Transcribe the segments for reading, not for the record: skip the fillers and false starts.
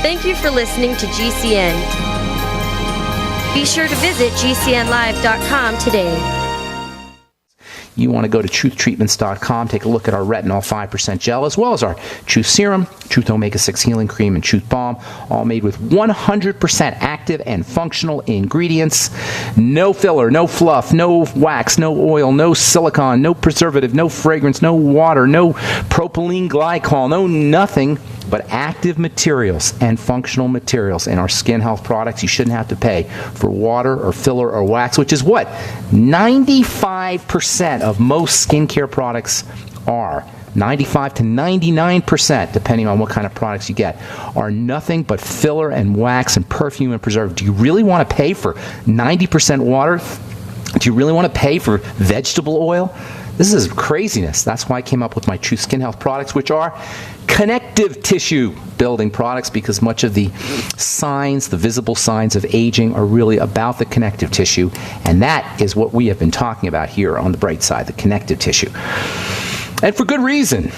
Thank you for listening to GCN. Be sure to visit GCNlive.com today. You want to go to truthtreatments.com, take a look at our retinol 5% gel, as well as our Truth Serum, Truth Omega-6 Healing Cream, and Truth Balm, all made with 100% active and functional ingredients. No filler, no fluff, no wax, no oil, no silicone, no preservative, no fragrance, no water, no propylene glycol, no nothing but active materials and functional materials in our skin health products. You shouldn't have to pay for water or filler or wax, which is what 95% of most skincare products are. 95 to 99%, depending on what kind of products you get, are nothing but filler and wax and perfume and preservative. Do you really want to pay for 90% water? Do you really want to pay for vegetable oil? This is craziness. That's why I came up with my True Skin Health products, which are connective tissue building products, because much of the signs, the visible signs of aging, are really about the connective tissue, and that is what we have been talking about here on The Bright Side, the connective tissue. And for good reason.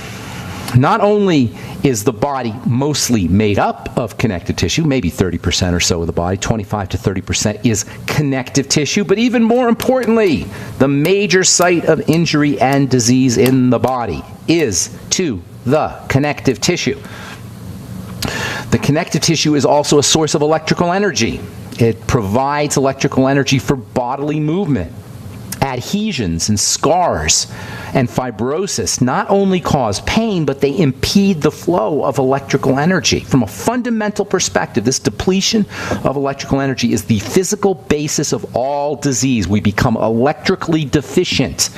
Not only is the body mostly made up of connective tissue, maybe 30% or so of the body, 25 to 30% is connective tissue, but even more importantly, the major site of injury and disease in the body is to the connective tissue. The connective tissue is also a source of electrical energy. It provides electrical energy for bodily movement. Adhesions and scars and fibrosis not only cause pain, but they impede the flow of electrical energy. From a fundamental perspective, this depletion of electrical energy is the physical basis of all disease. We become electrically deficient.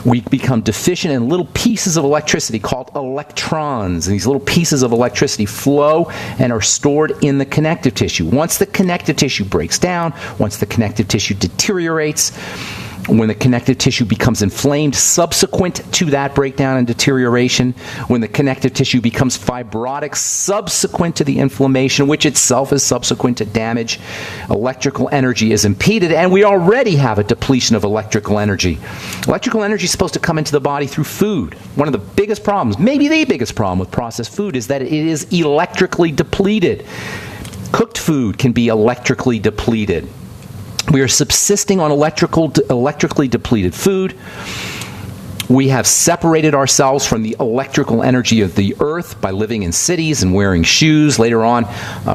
We become deficient in little pieces of electricity called electrons. And these little pieces of electricity flow and are stored in the connective tissue. Once the connective tissue breaks down, once the connective tissue deteriorates, when the connective tissue becomes inflamed subsequent to that breakdown and deterioration, when the connective tissue becomes fibrotic subsequent to the inflammation, which itself is subsequent to damage, electrical energy is impeded, and we already have a depletion of electrical energy. Electrical energy is supposed to come into the body through food. One of the biggest problems, maybe the biggest problem with processed food, is that it is electrically depleted. Cooked food can be electrically depleted. We are subsisting on electrically depleted food. We have separated ourselves from the electrical energy of the earth by living in cities and wearing shoes. Later on,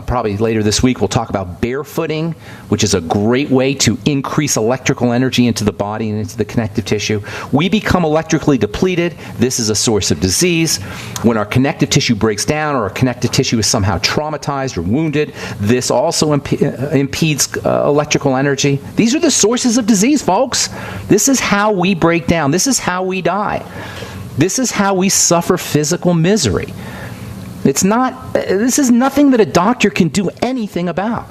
probably later this week, we'll talk about barefooting, which is a great way to increase electrical energy into the body and into the connective tissue. We become electrically depleted. This is a source of disease. When our connective tissue breaks down or our connective tissue is somehow traumatized or wounded, this also impedes electrical energy. These are the sources of disease, folks. This is how we break down. This is how we die. This is how we suffer physical misery. This is nothing that a doctor can do anything about.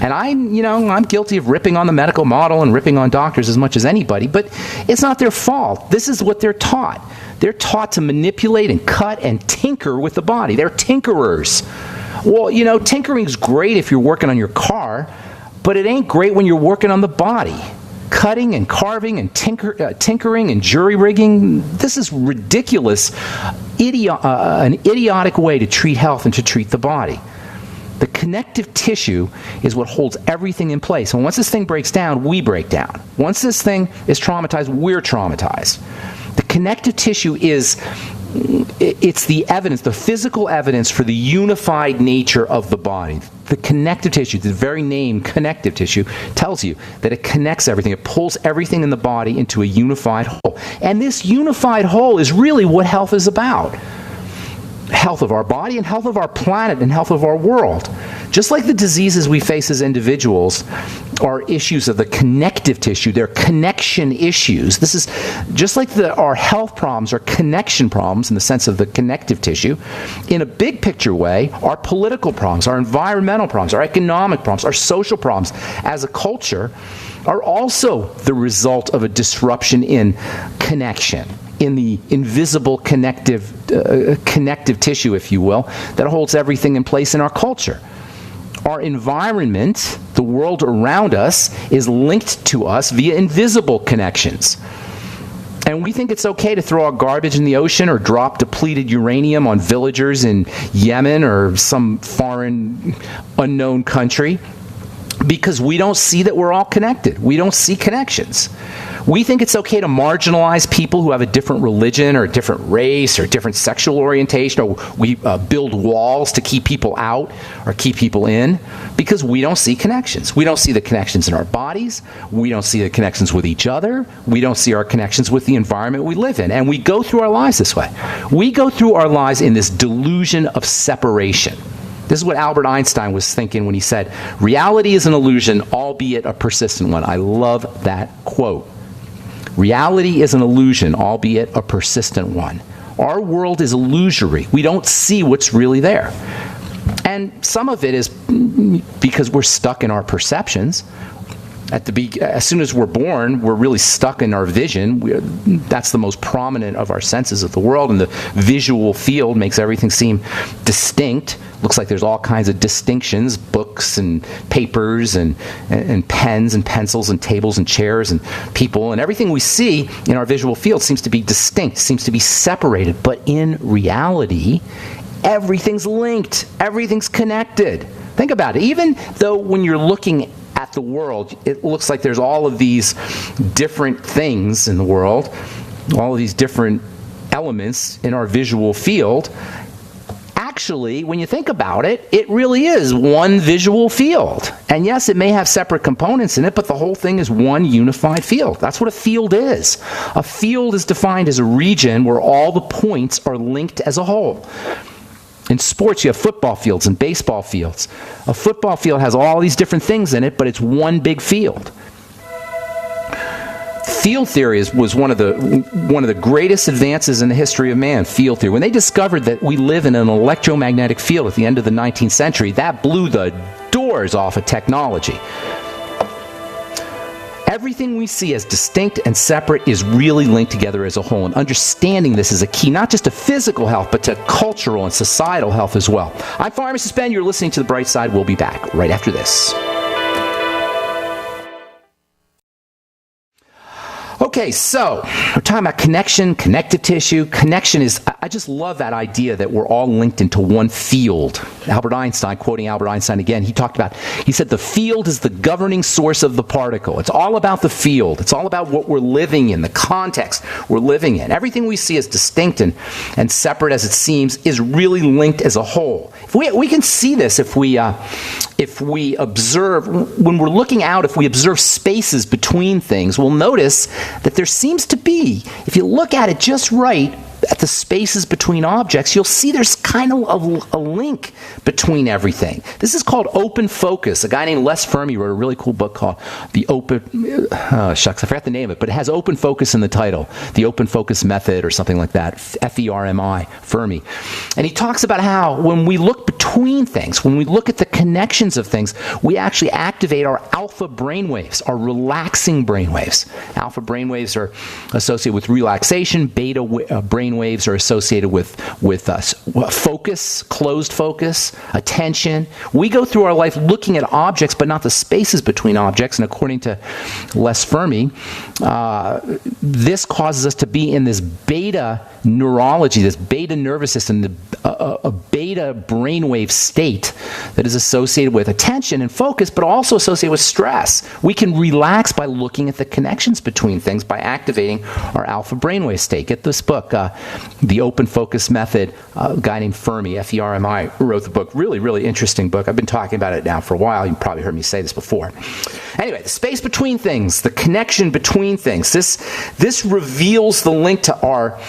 And I'm guilty of ripping on the medical model and ripping on doctors as much as anybody, but it's not their fault. This is what they're taught. They're taught to manipulate and cut and tinker with the body. They're tinkerers. Well, tinkering's great if you're working on your car, but it ain't great when you're working on the body. Cutting and carving and tinkering and jury rigging, this is ridiculous, an idiotic way to treat health and to treat the body. The connective tissue is what holds everything in place. And once this thing breaks down, we break down. Once this thing is traumatized, we're traumatized. The connective tissue it's the evidence, the physical evidence for the unified nature of the body. The connective tissue, the very name connective tissue, tells you that it connects everything. It pulls everything in the body into a unified whole. And this unified whole is really what health is about. Health of our body and health of our planet and health of our world. Just like the diseases we face as individuals are issues of the connective tissue, they're connection issues. This is just like our health problems are connection problems in the sense of the connective tissue. In a big picture way, our political problems, our environmental problems, our economic problems, our social problems as a culture are also the result of a disruption in connection, in the invisible connective tissue, if you will, that holds everything in place in our culture. Our environment, the world around us, is linked to us via invisible connections. And we think it's okay to throw out garbage in the ocean or drop depleted uranium on villagers in Yemen or some foreign unknown country because we don't see that we're all connected. We don't see connections. We think it's okay to marginalize people who have a different religion or a different race or different sexual orientation, or we build walls to keep people out or keep people in because we don't see connections. We don't see the connections in our bodies. We don't see the connections with each other. We don't see our connections with the environment we live in. And we go through our lives this way. We go through our lives in this delusion of separation. This is what Albert Einstein was thinking when he said, reality is an illusion, albeit a persistent one. I love that quote. Reality is an illusion, albeit a persistent one. Our world is illusory. We don't see what's really there. And some of it is because we're stuck in our perceptions. As soon as we're born, we're really stuck in our vision. That's the most prominent of our senses of the world, and the visual field makes everything seem distinct. Looks like there's all kinds of distinctions, books and papers and pens and pencils and tables and chairs and people, and everything we see in our visual field seems to be distinct, seems to be separated. But in reality, everything's linked, everything's connected. Think about it. Even though when you're looking at the world, it looks like there's all of these different things in the world, all of these different elements in our visual field. Actually, when you think about it, it really is one visual field. And yes, it may have separate components in it, but the whole thing is one unified field. That's what a field is. A field is defined as a region where all the points are linked as a whole. In sports, you have football fields and baseball fields. A football field has all these different things in it, but it's one big field. Field theory was one of the greatest advances in the history of man, field theory. When they discovered that we live in an electromagnetic field at the end of the 19th century, that blew the doors off of technology. Everything we see as distinct and separate is really linked together as a whole, and understanding this is a key, not just to physical health, but to cultural and societal health as well. I'm Pharmacist Ben. You're listening to The Bright Side. We'll be back right after this. Okay, so we're talking about connection, connective tissue. Connection is, I just love that idea that we're all linked into one field. Albert Einstein, quoting Albert Einstein again, he said, the field is the governing source of the particle. It's all about the field. It's all about what we're living in, the context we're living in. Everything we see as distinct and separate as it seems is really linked as a whole. We can see this if we observe, when we're looking out, if we observe spaces between things, we'll notice that there seems to be, if you look at it just right, at the spaces between objects, you'll see there's kind of a link between everything. This is called open focus. A guy named Les Fermi wrote a really cool book called I forgot the name of it, but it has open focus in the title, the open focus method or something like that, F-E-R-M-I, Fermi. And he talks about how when we look between things, when we look at the connections of things, we actually activate our alpha brainwaves, our relaxing brainwaves. Alpha brainwaves are associated with relaxation, beta brainwaves are associated with focus, closed focus, attention. We go through our life looking at objects, but not the spaces between objects. And according to Les Fermi, this causes us to be in this beta neurology, this beta nervous system, a beta brainwave state that is associated with attention and focus, but also associated with stress. We can relax by looking at the connections between things by activating our alpha brainwave state. Get this book, The Open Focus Method. A guy named Fermi, F-E-R-M-I, wrote the book. Really, really interesting book. I've been talking about it now for a while. You've probably heard me say this before. Anyway, the space between things, the connection between things. This reveals the link to our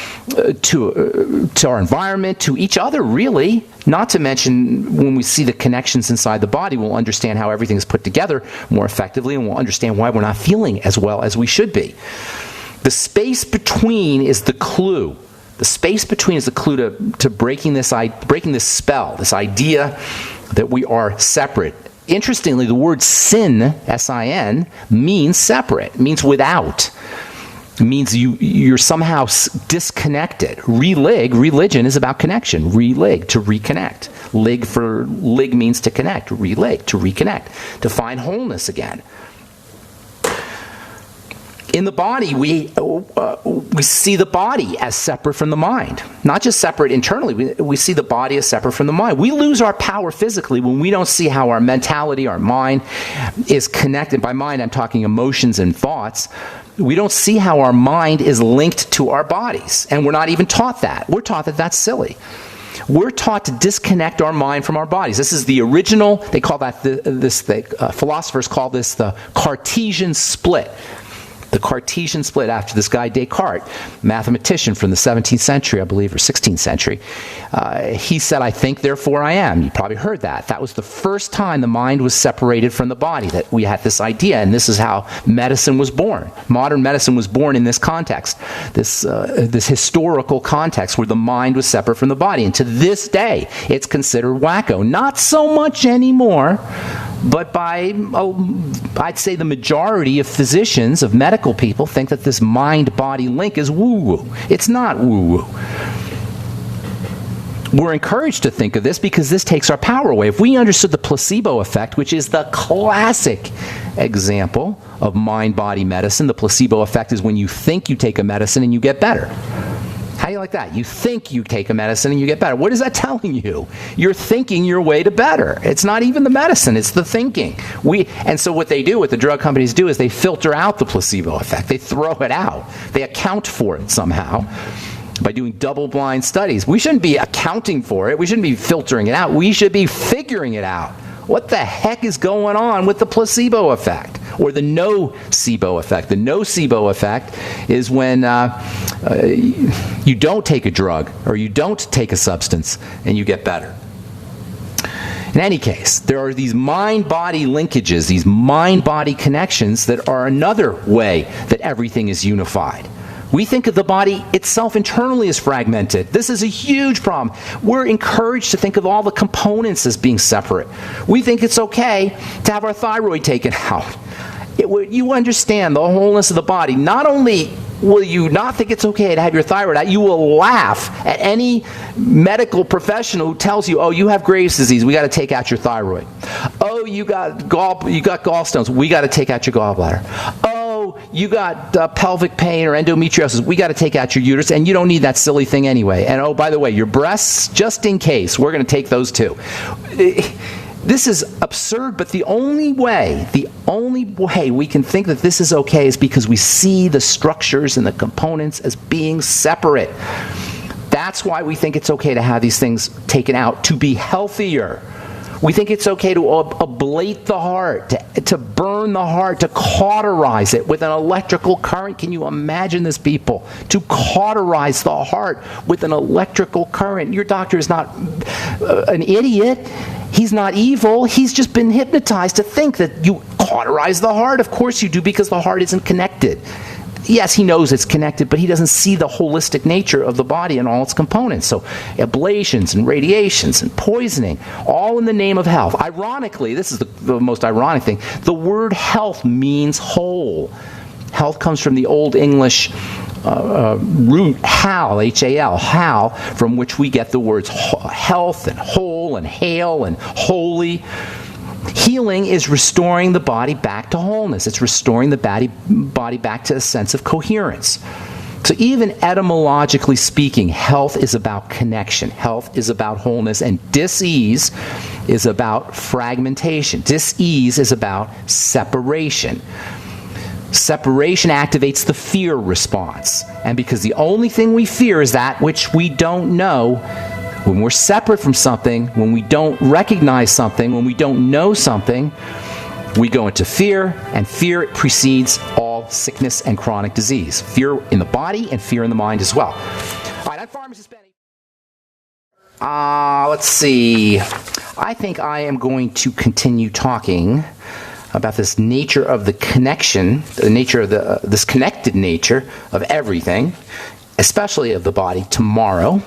environment, to each other, really. Not to mention, when we see the connections inside the body, we'll understand how everything is put together more effectively, and we'll understand why we're not feeling as well as we should be. The space between is the clue. The space between is the clue to breaking this spell, this idea that we are separate. Interestingly, the word sin, S-I-N, means separate, means without. It means you're somehow disconnected. Religion is about connection. Relig, to reconnect. Lig means to connect. Relig, to reconnect. To find wholeness again. In the body, we see the body as separate from the mind. Not just separate internally, we see the body as separate from the mind. We lose our power physically when we don't see how our mentality, our mind is connected. By mind, I'm talking emotions and thoughts. We don't see how our mind is linked to our bodies. And we're not even taught that. We're taught that that's silly. We're taught to disconnect our mind from our bodies. This is the original, they call that, philosophers call this the Cartesian split. The Cartesian split, after this guy Descartes, mathematician from the 17th century, I believe, or 16th century. He said, I think, therefore I am. You probably heard that. That was the first time the mind was separated from the body, that we had this idea, and this is how medicine was born. Modern medicine was born in this context, this historical context where the mind was separate from the body. And to this day, it's considered wacko. Not so much anymore, but by, I'd say the majority of physicians, of medical people, think that this mind-body link is woo-woo. It's not woo-woo. We're encouraged to think of this because this takes our power away. If we understood the placebo effect, which is the classic example of mind-body medicine, the placebo effect is when you think you take a medicine and you get better. How do you like that? You think you take a medicine and you get better. What is that telling you? You're thinking your way to better. It's not even the medicine, it's the thinking. And so what they do, what the drug companies do, is they filter out the placebo effect. They throw it out. They account for it somehow by doing double-blind studies. We shouldn't be accounting for it. We shouldn't be filtering it out. We should be figuring it out. What the heck is going on with the placebo effect or the nocebo effect? The nocebo effect is when you don't take a drug or you don't take a substance and you get better. In any case, there are these mind-body linkages, these mind-body connections that are another way that everything is unified. We think of the body itself internally as fragmented. This is a huge problem. We're encouraged to think of all the components as being separate. We think it's okay to have our thyroid taken out. You understand the wholeness of the body. Not only will you not think it's okay to have your thyroid out, you will laugh at any medical professional who tells you, oh, you have Graves' disease, we got to take out your thyroid. Oh, you got gallstones, we got to take out your gallbladder. Oh, you got pelvic pain or endometriosis, we got to take out your uterus, and you don't need that silly thing anyway. And oh, by the way, your breasts, just in case, we're going to take those too. This is absurd, but the only way we can think that this is okay is because we see the structures and the components as being separate. That's why we think it's okay to have these things taken out, to be healthier. We think it's okay to ablate the heart, to burn the heart, to cauterize it with an electrical current. Can you imagine this, people? To cauterize the heart with an electrical current. Your doctor is not an idiot. He's not evil. He's just been hypnotized to think that you cauterize the heart. Of course you do, because the heart isn't connected. Yes, he knows it's connected, but he doesn't see the holistic nature of the body and all its components. So ablations and radiations and poisoning, all in the name of health. Ironically, this is the most ironic thing, the word health means whole. Health comes from the Old English root hal, H-A-L, hal, from which we get the words health and whole and hail and holy. Healing is restoring the body back to wholeness. It's restoring the body back to a sense of coherence. So even etymologically speaking, health is about connection. Health is about wholeness. And dis-ease is about fragmentation. Dis-ease is about separation. Separation activates the fear response. And because the only thing we fear is that which we don't know, when we're separate from something, when we don't recognize something, when we don't know something, we go into fear, and fear precedes all sickness and chronic disease. Fear in the body and fear in the mind as well. All right, I'm Pharmacist Benny. Let's see. I think I am going to continue talking about this nature of the connection, the nature of this connected nature of everything, especially of the body, tomorrow.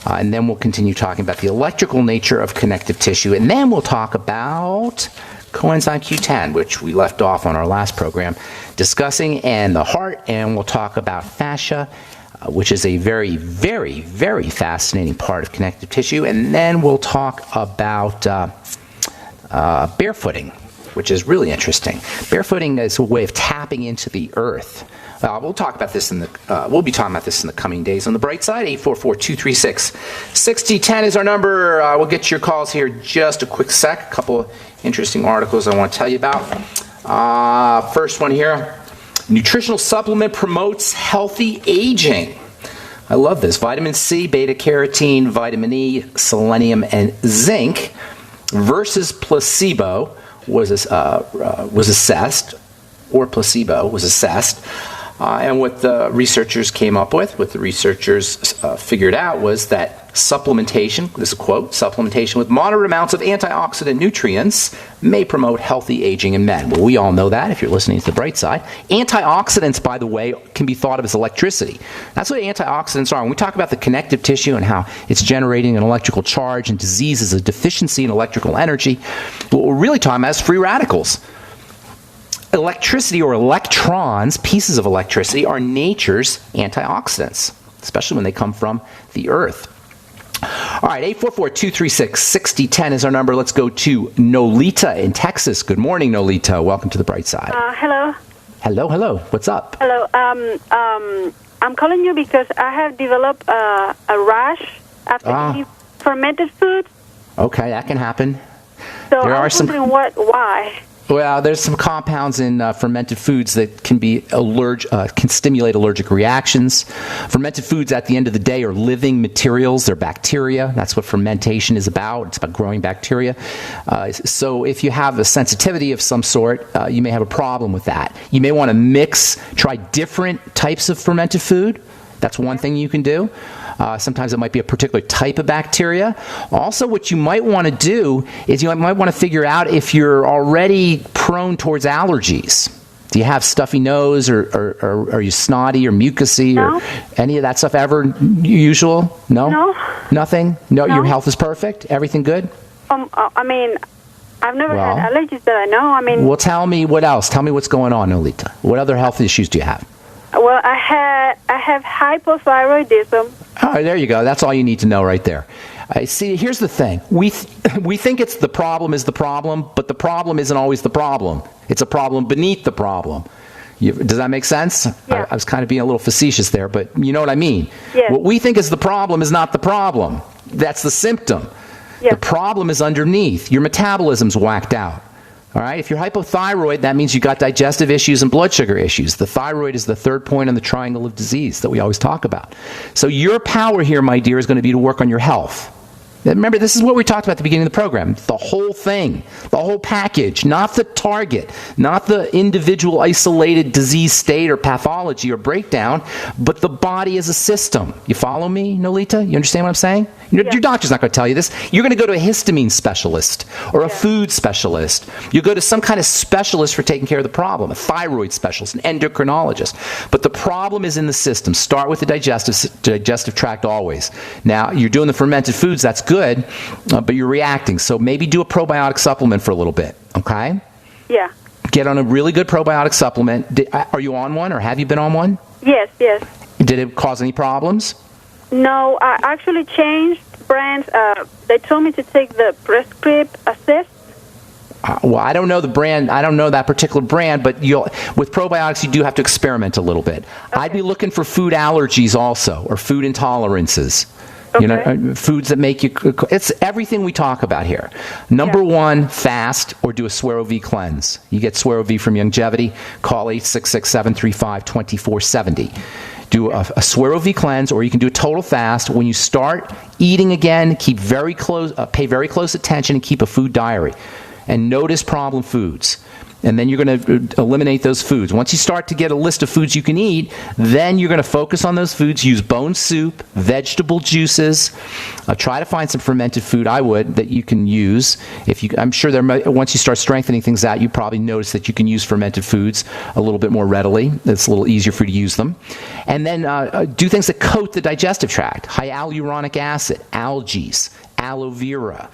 And then we'll continue talking about the electrical nature of connective tissue. And then we'll talk about coenzyme Q10, which we left off on our last program discussing, and the heart. And we'll talk about fascia, which is a very, very, very fascinating part of connective tissue. And then we'll talk about barefooting. which is really interesting. Barefooting is a way of tapping into the earth. We'll talk about this we'll be talking about this in the coming days. On the bright side, 844-236-6010 is our number. We'll get to your calls here just a quick sec. A couple of interesting articles I want to tell you about. First one here. Nutritional supplement promotes healthy aging. I love this. Vitamin C, beta-carotene, vitamin E, selenium, and zinc versus placebo was assessed. And what the researchers came up with, what the researchers figured out was that supplementation, this is a quote, supplementation with moderate amounts of antioxidant nutrients may promote healthy aging in men. Well, we all know that if you're listening to the bright side. Antioxidants, by the way, can be thought of as electricity. That's what antioxidants are. When we talk about the connective tissue and how it's generating an electrical charge and disease is a deficiency in electrical energy, what we're really talking about is free radicals. Electricity or electrons, pieces of electricity, are nature's antioxidants, especially when they come from the earth. All right, 844-236-6010 is our number. Let's go to Nolita in Texas. Good morning, Nolita. Welcome to the bright side. Hello. Hello. What's up? Hello. I'm calling you because I have developed a rash after eating fermented foods. Okay, that can happen. So I was wondering why. Well, there's some compounds in fermented foods that can be can stimulate allergic reactions. Fermented foods, at the end of the day, are living materials. They're bacteria. That's what fermentation is about. It's about growing bacteria. So if you have a sensitivity of some sort, you may have a problem with that. You may want to try different types of fermented food. That's one thing you can do. Sometimes it might be a particular type of bacteria. Also, what you might want to do is you might want to figure out if you're already prone towards allergies. Do you have stuffy nose, or are you snotty or mucusy, or any of that stuff ever usual? No? Nothing? No, your health is perfect? Everything good? I mean, I've never had allergies that I know. Well, tell me what else. Tell me what's going on, Nolita. What other health issues do you have? Well, I have hypothyroidism. All right, there you go. That's all you need to know right there. See, here's the thing. We think it's the problem is the problem, but the problem isn't always the problem. It's a problem beneath the problem. Does that make sense? Yeah. I was kind of being a little facetious there, but you know what I mean. Yes. What we think is the problem is not the problem. That's the symptom. Yes. The problem is underneath. Your metabolism's whacked out. All right, if you're hypothyroid, that means you got digestive issues and blood sugar issues. The thyroid is the third point on the triangle of disease that we always talk about. So your power here, my dear, is going to be to work on your health. Remember, this is what we talked about at the beginning of the program. The whole thing, the whole package, not the target, not the individual isolated disease state or pathology or breakdown, but the body as a system. You follow me, Nolita? You understand what I'm saying? Your doctor's not going to tell you this. You're going to go to a histamine specialist or a food specialist. You go to some kind of specialist for taking care of the problem, a thyroid specialist, an endocrinologist. But the problem is in the system. Start with the digestive tract always. Now, you're doing the fermented foods. That's good, but you're reacting. So maybe do a probiotic supplement for a little bit, okay? Yeah. Get on a really good probiotic supplement. Are you on one, or have you been on one? Yes. Did it cause any problems? No, I actually changed brands. They told me to take the Prescript Assist. Well, I don't know the brand. I don't know that particular brand, but with probiotics, you do have to experiment a little bit. Okay. I'd be looking for food allergies also, or food intolerances. Okay. You know, foods that make you... It's everything we talk about here. Number one, fast or do a Suero V cleanse. You get Suero V from Youngevity. Call 866-735-2470. Do a Suero V cleanse, or you can do a total fast. When you start eating again, pay very close attention and keep a food diary. And notice problem foods. And then you're going to eliminate those foods. Once you start to get a list of foods you can eat, then you're going to focus on those foods. Use bone soup, vegetable juices. Try to find some fermented food, that you can use. I'm sure once you start strengthening things out, you probably notice that you can use fermented foods a little bit more readily. It's a little easier for you to use them. And then do things that coat the digestive tract. Hyaluronic acid, algae, aloe vera.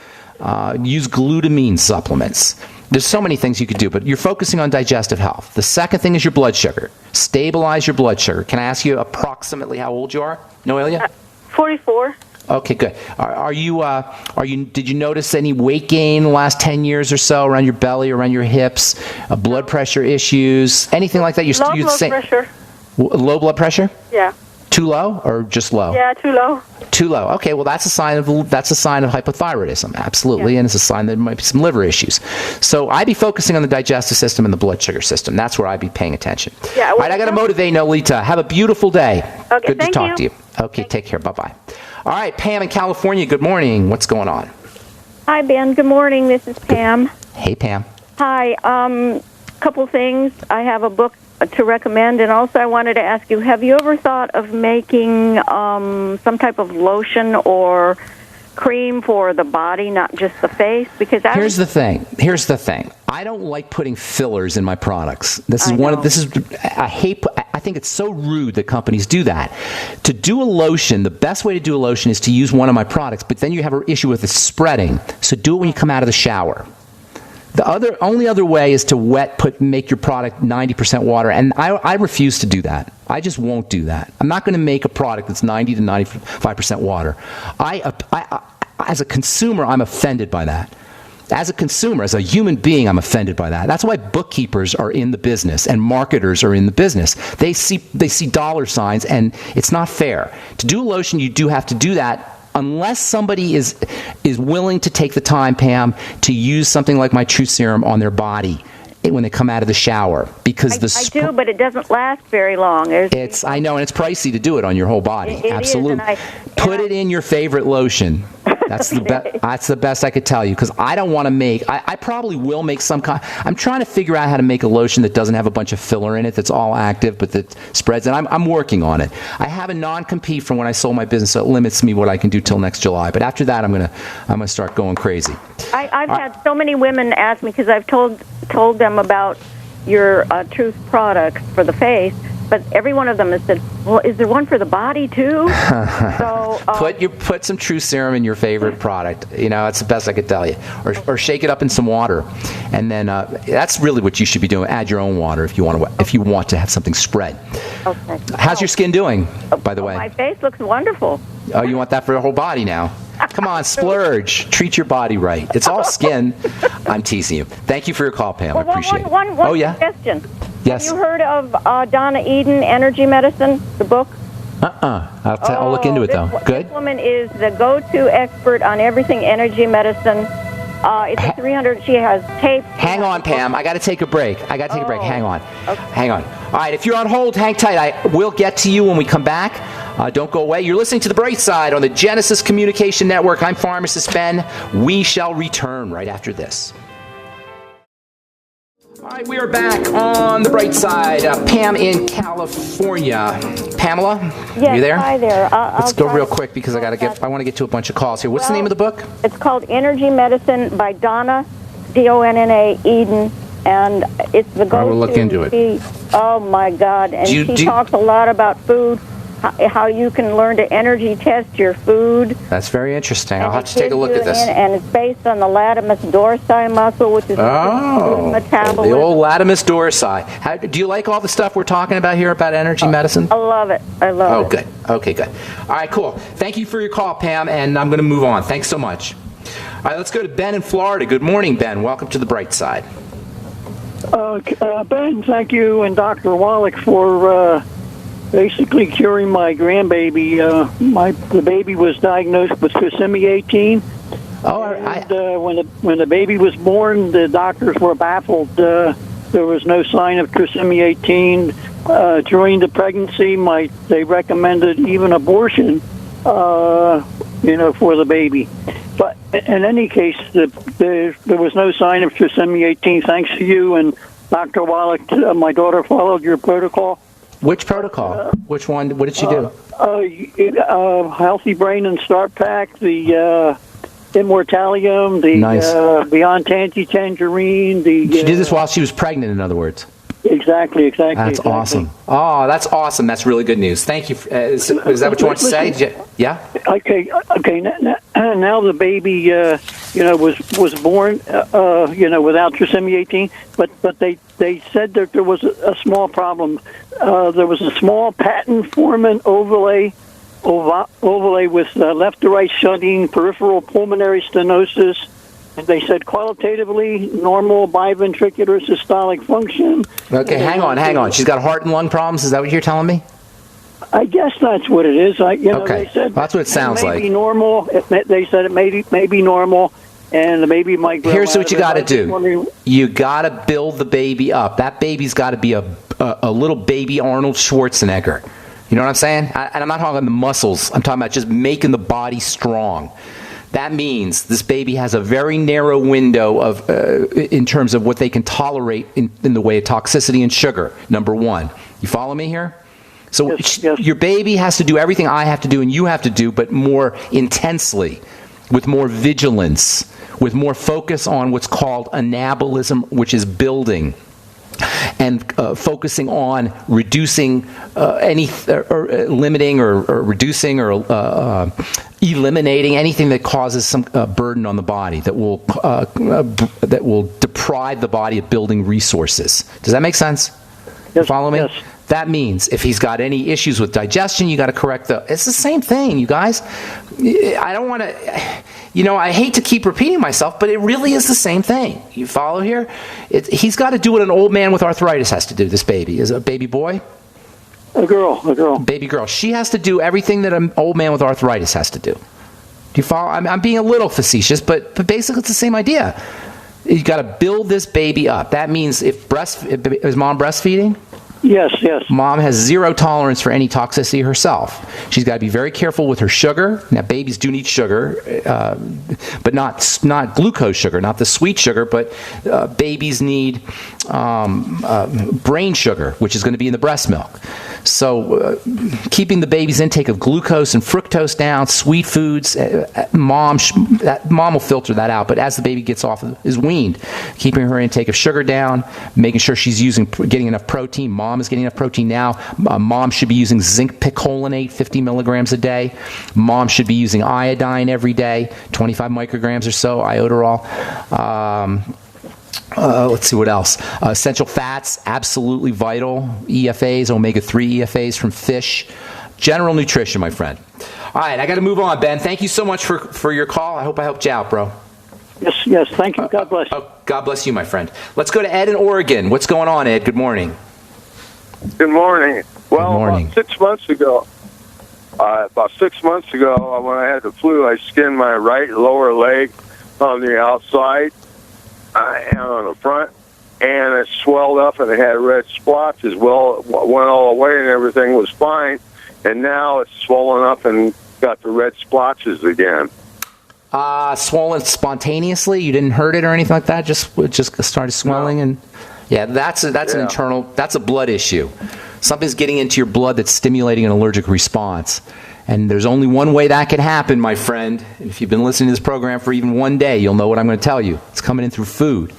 Use glutamine supplements. There's so many things you could do, but you're focusing on digestive health. The second thing is your blood sugar. Stabilize your blood sugar. Can I ask you approximately how old you are, Noelia? 44. Okay, good. Did you notice any weight gain in the last 10 years or so around your belly, around your hips, blood pressure issues, anything like that? Low blood pressure. Low blood pressure? Yeah. Too low or just low? Yeah, too low. Too low. Okay, well that's a sign of hypothyroidism, absolutely, and it's a sign that there might be some liver issues. So I'd be focusing on the digestive system and the blood sugar system. That's where I'd be paying attention. Yeah. All right, I got to motivate Nolita. Have a beautiful day. Okay, Good to talk to you. Okay, take care. Bye-bye. All right, Pam in California. Good morning. What's going on? Hi, Ben. Good morning. This is Pam. Hey, Pam. Hi. Couple things. I have a book to recommend, and also I wanted to ask you, have you ever thought of making some type of lotion or cream for the body, not just the face? Because Here's the thing. I don't like putting fillers in my products. I think it's so rude that companies do that. To do a lotion, the best way to do a lotion is to use one of my products, but then you have an issue with it spreading. So do it when you come out of the shower. The only other way is to make your product 90% water, and I refuse to do that. I just won't do that. I'm not going to make a product that's 90 to 95% water. As a consumer, I'm offended by that. As a consumer, as a human being, I'm offended by that. That's why bookkeepers are in the business and marketers are in the business. They see dollar signs, and it's not fair. To do a lotion, you do have to do that. Unless somebody is willing to take the time, Pam, to use something like my True Serum on their body when they come out of the shower, because I do, but it doesn't last very long. I know, and it's pricey to do it on your whole body. It Absolutely. Put it in your favorite lotion. That's the best I could tell you, because I don't want to make. I probably will make some kind. I'm trying to figure out how to make a lotion that doesn't have a bunch of filler in it, that's all active, but that spreads. And I'm working on it. I have a non-compete from when I sold my business, so it limits me what I can do till next July. But after that, I'm gonna start going crazy. I've had so many women ask me, because I've told them about your Truth product for the face. But every one of them has said, well, is there one for the body, too? So Put some True Serum in your favorite product. It's the best I could tell you. Or shake it up in some water. And then that's really what you should be doing. Add your own water if you want to have something spread. Okay. How's your skin doing, by the way? My face looks wonderful. Oh, you want that for your whole body now? Come on, splurge. Treat your body right. It's all skin. I'm teasing you. Thank you for your call, Pam. I appreciate it. One suggestion. Yes. Have you heard of Donna Eden, Energy Medicine, the book? I'll look into it, though. Good. This woman is the go-to expert on everything energy medicine. It's a 300. She has tape. Hang on, Pam. I got to take a break. Hang on. Okay. Hang on. All right. If you're on hold, hang tight. I will get to you when we come back. Don't go away. You're listening to The Bright Side on the Genesis Communication Network. I'm Pharmacist Ben. We shall return right after this. All right, we are back on The Bright Side. Pam in California. Pamela, yes, you there? Hi there. Let's go real quick because I want to get to a bunch of calls here. What's the name of the book? It's called Energy Medicine by Donna, Donna Eden, and it's the go-to. I will look into it. Oh my God! And she talks a lot about food, how you can learn to energy test your food. That's very interesting. I'll have to take a look at this. And it's based on the latimus dorsi muscle, which is metabolism. The old latimus dorsi. Do you like all the stuff we're talking about here about energy medicine? I love it. I love it. Oh, good. Okay, good. All right, cool. Thank you for your call, Pam, and I'm going to move on. Thanks so much. All right, let's go to Ben in Florida. Good morning, Ben. Welcome to The Bright Side. Ben, thank you, and Dr. Wallach for basically curing my grandbaby. The baby was diagnosed with trisomy 18. When the baby was born, the doctors were baffled. There was no sign of trisomy 18. During the pregnancy, they recommended even abortion, for the baby. But in any case, there was no sign of trisomy 18. Thanks to you and Dr. Wallach, my daughter followed your protocol. Which protocol? Which one? What did she do? Healthy Brain and Start Pack, the Immortalium, the Beyond Tangerine. She did this while she was pregnant, in other words. Exactly. That's awesome. Oh, that's awesome. That's really good news. Thank you. Is that what you want to say? Yeah? Okay. Now the baby, was born, without trisomy 18, but they said that there was a small problem. There was a small patent foramen overlay overlay with left to right shunting, peripheral pulmonary stenosis. And they said qualitatively normal biventricular systolic function. Okay, hang on. She's got heart and lung problems. Is that what you're telling me? I guess that's what it is. Okay, they said that's what it sounds like. Maybe normal. They said it may be normal, and the baby might grow. Here's what you got to do. Wondering... You got to build the baby up. That baby's got to be a little baby Arnold Schwarzenegger. You know what I'm saying? And I'm not talking about the muscles. I'm talking about just making the body strong. That means this baby has a very narrow window of, in terms of what they can tolerate in the way of toxicity and sugar, number one. You follow me here? So yes. Your baby has to do everything I have to do and you have to do, but more intensely, with more vigilance, with more focus on what's called anabolism, which is building, and focusing on reducing limiting or reducing or eliminating anything that causes some burden on the body that will deprive the body of building resources. Does that make sense? Yes, Follow me? Yes. That means if he's got any issues with digestion, you got to correct it's the same thing, you guys. I don't want to, I hate to keep repeating myself, but it really is the same thing. You follow here? He's got to do what an old man with arthritis has to do, this baby. Is it a baby boy? A girl. Baby girl. She has to do everything that an old man with arthritis has to do. Do you follow? I'm being a little facetious, but basically it's the same idea. You got to build this baby up. That means is mom breastfeeding? Yes. Mom has zero tolerance for any toxicity herself. She's got to be very careful with her sugar. Now, babies do need sugar, but not glucose sugar, not the sweet sugar, but babies need brain sugar, which is going to be in the breast milk. So keeping the baby's intake of glucose and fructose down, sweet foods, mom will filter that out. But as the baby gets is weaned, keeping her intake of sugar down, making sure she's getting enough protein. Mom is getting enough protein now. Mom should be using zinc picolinate, 50 milligrams a day. Mom should be using iodine every day, 25 micrograms or so, iodoral. Let's see what else. Essential fats, absolutely vital. EFAs, omega-3 EFAs from fish. General nutrition, my friend. All right, I got to move on, Ben. Thank you so much for your call. I hope I helped you out, bro. Yes. Thank you. God bless. God bless you, my friend. Let's go to Ed in Oregon. What's going on, Ed? Good morning. Good morning. Well, Good morning. About 6 months ago, when I had the flu, I skinned my right lower leg on the outside and on the front, and it swelled up and it had red spots as well. It went all away and everything was fine, and now it's swollen up and got the red splotches again. Swollen spontaneously? You didn't hurt it or anything like that? Just started swelling? No. And yeah, that's an internal, that's a blood issue. Something's getting into your blood that's stimulating an allergic response. And there's only one way that can happen, my friend. And if you've been listening to this program for even one day, you'll know what I'm going to tell you. It's coming in through food.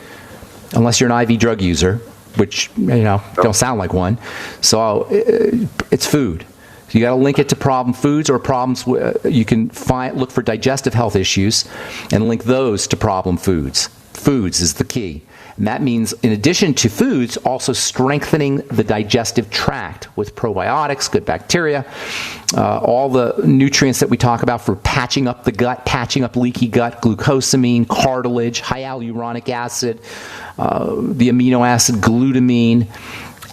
Unless you're an IV drug user, which, don't sound like one. So it's food. So you got to link it to problem foods or problems. You can look for digestive health issues and link those to problem foods. Foods is the key. And that means, in addition to foods, also strengthening the digestive tract with probiotics, good bacteria, all the nutrients that we talk about for patching up the gut, patching up leaky gut, glucosamine, cartilage, hyaluronic acid, the amino acid glutamine,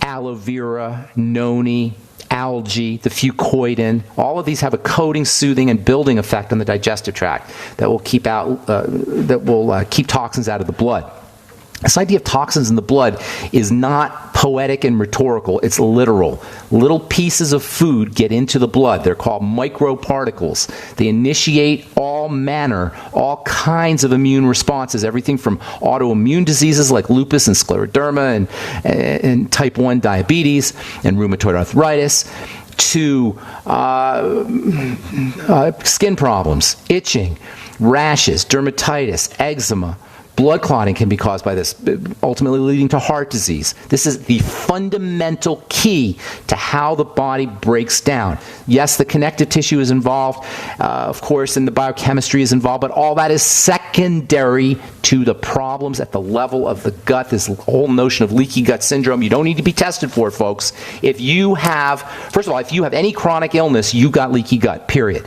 aloe vera, noni, algae, the fucoidin. All of these have a coating, soothing, and building effect on the digestive tract that will keep toxins out of the blood. This idea of toxins in the blood is not poetic and rhetorical. It's literal. Little pieces of food get into the blood. They're called microparticles. They initiate all kinds of immune responses, everything from autoimmune diseases like lupus and scleroderma and type 1 diabetes and rheumatoid arthritis to skin problems, itching, rashes, dermatitis, eczema, Blood clotting can be caused by this, ultimately leading to heart disease. This is the fundamental key to how the body breaks down. Yes, the connective tissue is involved, of course, and the biochemistry is involved, but all that is secondary to the problems at the level of the gut. This whole notion of leaky gut syndrome, you don't need to be tested for it, folks. If you have, first of all, if you have any chronic illness, you got leaky gut, period.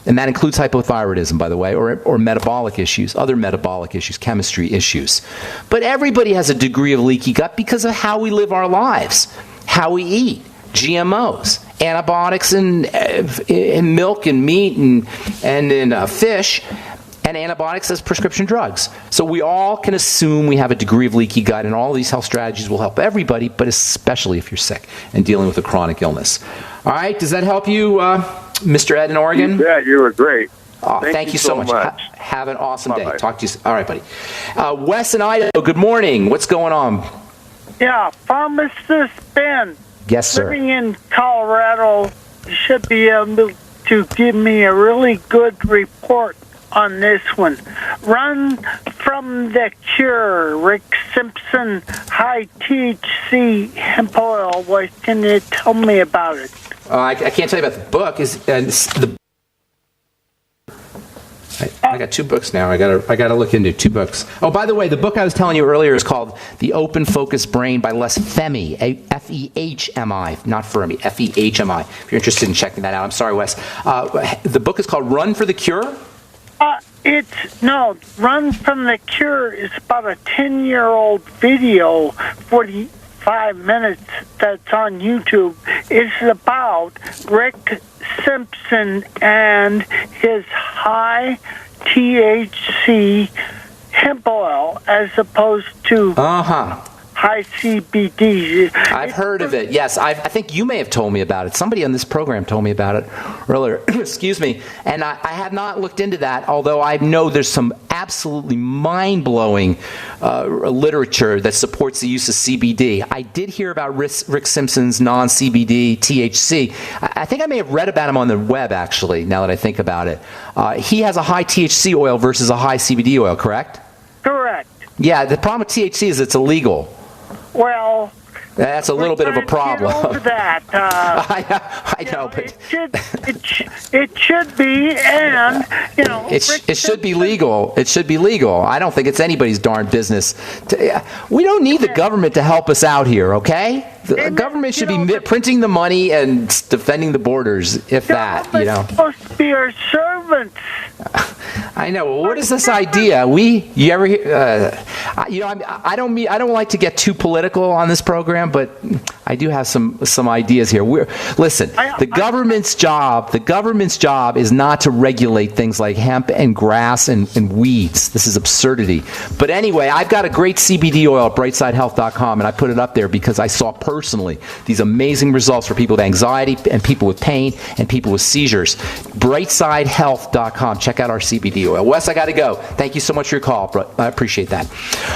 And that includes hypothyroidism, by the way, or metabolic issues, other metabolic issues, chemistry issues. But everybody has a degree of leaky gut because of how we live our lives, how we eat, GMOs, antibiotics in milk and meat and in fish, and antibiotics as prescription drugs. So we all can assume we have a degree of leaky gut, and all of these health strategies will help everybody, but especially if you're sick and dealing with a chronic illness. All right, does that help you, Mr. Ed in Oregon? Yeah, you were great. Thank you so much. Have an awesome Bye-bye. day. Talk to you soon. All right, buddy. Wes in Idaho, good morning. What's going on? Yeah, Pharmacist Ben. Yes, sir. Living in Colorado, you should be able to give me a really good report on this one. Run from the Cure, Rick Simpson, high THC hemp oil. What can you tell me about it? I can't tell you about the book. I got 2 books now. I gotta look into 2 books. Oh, by the way, the book I was telling you earlier is called The Open Focus Brain by Les Fehmi, F-E-H-M-I, not Fermi, F-E-H-M-I. If you're interested in checking that out, I'm sorry, Wes. The book is called Run for the Cure. Run from the Cure is about a 10-year-old video, 45 minutes, that's on YouTube. It's about Rick Simpson and his high THC hemp oil as opposed to high CBD. I've heard of it. Yes, I think you may have told me about it. Somebody on this program told me about it earlier. Excuse me. And I have not looked into that, although I know there's some absolutely mind-blowing literature that supports the use of CBD. I did hear about Rick Simpson's non-CBD THC. I think I may have read about him on the web, actually, now that I think about it. He has a high THC oil versus a high CBD oil, correct? Correct. Yeah, the problem with THC is it's illegal. Well, that's a little bit of a problem. Get over that. I know, but it should be, and it should be legal. It should be legal. I don't think it's anybody's darn business. We don't need the government to help us out here, okay? The government should be printing the money and defending the borders, if that. They're supposed to be our servants. I know. Well, what is this idea? You ever hear? I don't like to get too political on this program, but I do have some ideas here. The government's job is not to regulate things like hemp and grass and weeds. This is absurdity. But anyway, I've got a great CBD oil at BrightSideHealth.com, and I put it up there because I saw personally these amazing results for people with anxiety and people with pain and people with seizures. BrightSideHealth.com. Check out our CBD oil. Wes, I got to go. Thank you so much for your call. I appreciate that.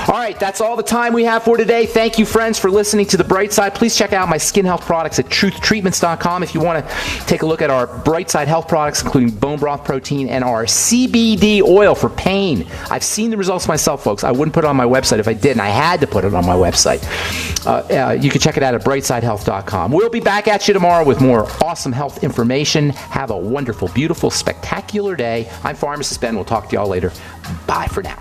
All right, that's all the time we have for today. Thank you, friends, for listening to The Bright Side. Please check out my skin health products at TruthTreatments.com if you want to take a look at our Bright Side health products, including bone broth protein and our CBD oil for pain. I've seen the results myself, folks. I wouldn't put it on my website if I didn't. I had to put it on my website. You can check it out at BrightSideHealth.com. We'll be back at you tomorrow with more awesome health information. Have a wonderful, beautiful, spectacular day. I'm Pharmacist Ben. We'll talk to y'all later. Bye for now.